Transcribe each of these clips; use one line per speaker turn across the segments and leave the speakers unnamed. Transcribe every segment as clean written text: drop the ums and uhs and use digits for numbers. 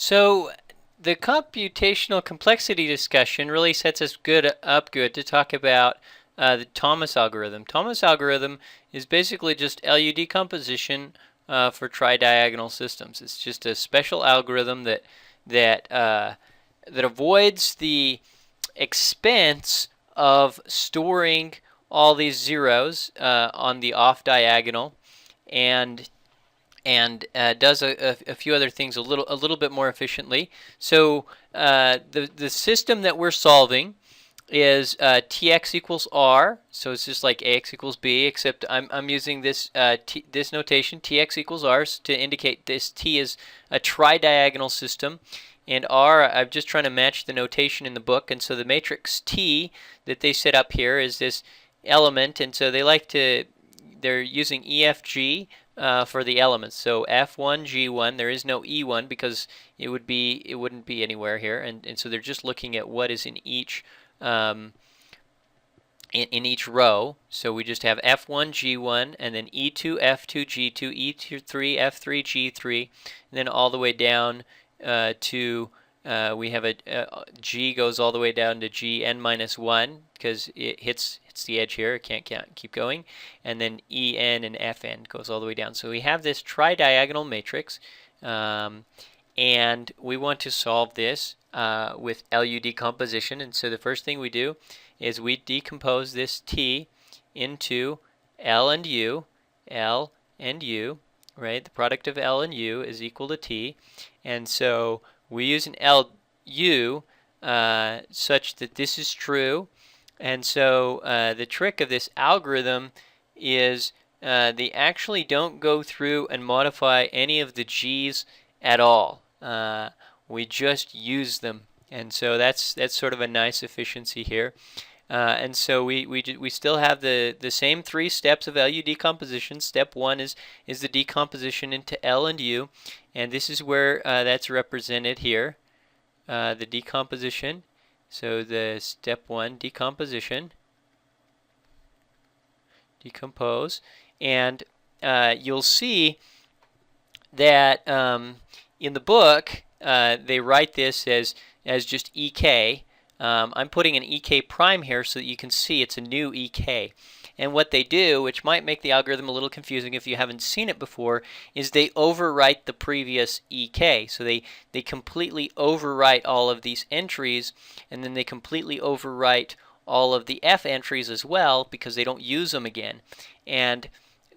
So the computational complexity discussion really sets us up good to talk about the Thomas algorithm. Thomas algorithm is basically just LU decomposition for tridiagonal systems. It's just a special algorithm that avoids the expense of storing all these zeros on the off diagonal and does a few other things a little bit more efficiently. So the system that we're solving is tx equals r, so it's just like ax equals b, except I'm using this this notation tx equals r to indicate this t is a tridiagonal system, and r I'm just trying to match the notation in the book, and so the matrix T that they set up here is this element, and so they're using EFG for the elements. So F1, G1, there is no E1 because it wouldn't be anywhere here, and so they're just looking at what is in each in each row. So we just have F1, G1, and then E2, F2, G2, E3, F3, G3, and then all the way down to we have G goes all the way down to Gn minus 1 because it hits the edge here. It can't keep going. And then En and Fn goes all the way down. So we have this tridiagonal matrix, and we want to solve this with LU decomposition. And so the first thing we do is we decompose this T into L and U, right? The product of L and U is equal to T. And so we use an LU such that this is true. And so the trick of this algorithm is they actually don't go through and modify any of the G's at all. We just use them, and so that's sort of a nice efficiency here. And so we still have the same three steps of LU decomposition. Step 1 is the decomposition into L and U, and this is where that's represented here, the decomposition. So the step 1, decomposition, decompose, and you'll see that in the book they write this as just EK. I'm putting an EK prime here so that you can see it's a new EK. And what they do, which might make the algorithm a little confusing if you haven't seen it before, is they overwrite the previous EK. So they completely overwrite all of these entries, and then they completely overwrite all of the F entries as well because they don't use them again. And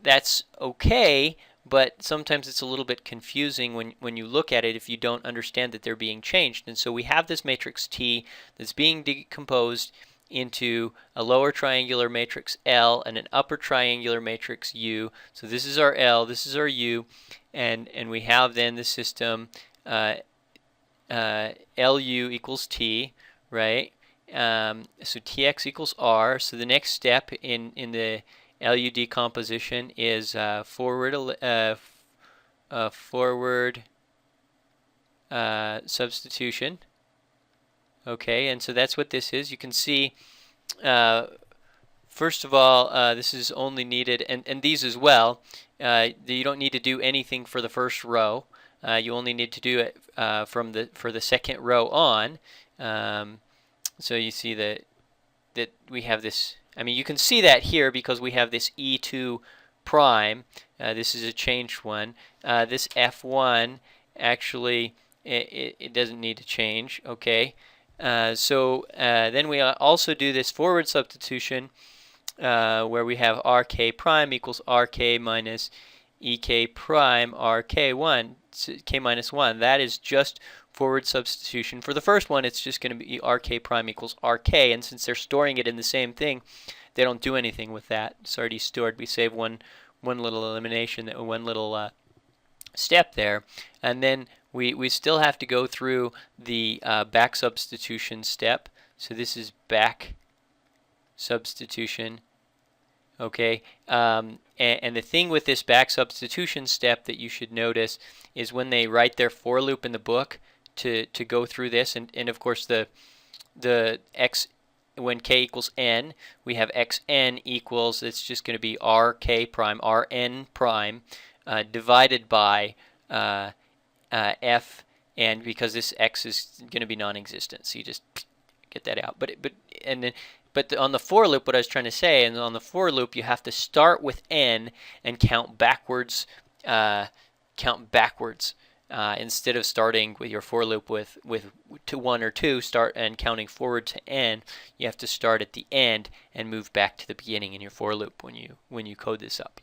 that's okay, but sometimes it's a little bit confusing when you look at it if you don't understand that they're being changed. And so we have this matrix T that's being decomposed into a lower triangular matrix L and an upper triangular matrix U. So this is our L, this is our U, and we have then the system LU equals T, right? So Tx equals R. So the next step in the LU decomposition is forward substitution. Okay, and so that's what this is. You can see, first of all, this is only needed, and these as well. You don't need to do anything for the first row. You only need to do it for the second row on. So you see that we have this. I mean, you can see that here because we have this E2 prime. This is a changed one. This F1 actually it doesn't need to change. Okay. So then we also do this forward substitution where we have RK prime equals RK minus EK prime RK1 K minus 1. That is just forward substitution. For the first one, it's just going to be RK prime equals RK, and since they're storing it in the same thing, they don't do anything with that. It's already stored. We save one little elimination, one little step there, and then we still have to go through the back substitution step. So this is back substitution. Okay, and the thing with this back substitution step that you should notice is when they write their for loop in the book to go through this, and of course the x, when k equals n, we have xn equals, it's just going to be rk prime, rn prime, divided by f and because this x is going to be non-existent, so you just get that out. But on the for loop, what I was trying to say, and on the for loop, you have to start with n and count backwards. Instead of starting with your for loop with to 1 or 2, start and counting forward to n. You have to start at the end and move back to the beginning in your for loop when you code this up.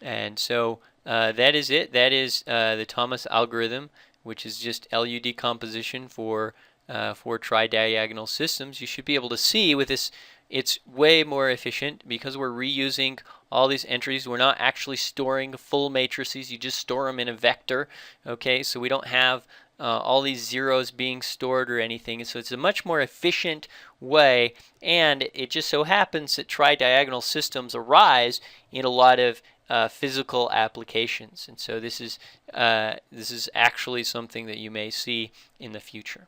And so that is it. That is the Thomas algorithm, which is just LU decomposition for tridiagonal systems. You should be able to see with this, it's way more efficient because we're reusing all these entries. We're not actually storing full matrices. You just store them in a vector. Okay, so we don't have all these zeros being stored or anything. So it's a much more efficient way, and it just so happens that tridiagonal systems arise in a lot of physical applications, and so this is actually something that you may see in the future.